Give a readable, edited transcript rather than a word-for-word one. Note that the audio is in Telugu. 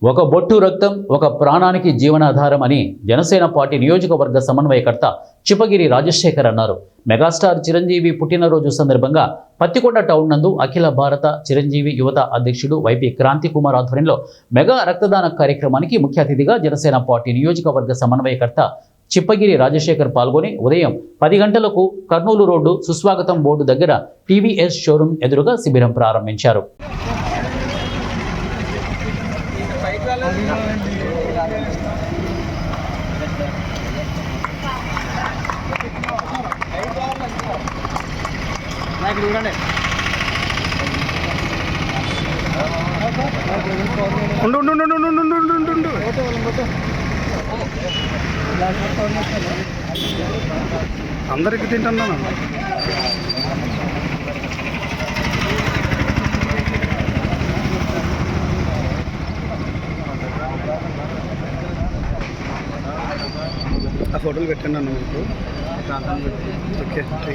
ఒక బొట్టు రక్తం ఒక ప్రాణానికి జీవనాధారం అని జనసేన పార్టీ నియోజకవర్గ సమన్వయకర్త చిప్పగిరి రాజశేఖర్ అన్నారు. మెగాస్టార్ చిరంజీవి పుట్టినరోజు సందర్భంగా పత్తికొండ టౌన్ నందు అఖిల భారత చిరంజీవి యువత అధ్యక్షుడు వైపీ క్రాంతి కుమార్ ఆధ్వర్యంలో మెగా రక్తదాన కార్యక్రమానికి ముఖ్య అతిథిగా జనసేన పార్టీ నియోజకవర్గ సమన్వయకర్త చిప్పగిరి రాజశేఖర్ పాల్గొని ఉదయం 10 గంటలకు కర్నూలు రోడ్డు సుస్వాగతం బోర్డు దగ్గర టీవీఎస్ షోరూం ఎదురుగా శిబిరం ప్రారంభించారు. అందరికి తింటున్నాను. ఆ ఫోటోలు పెట్టండి అన్న. ఓకే.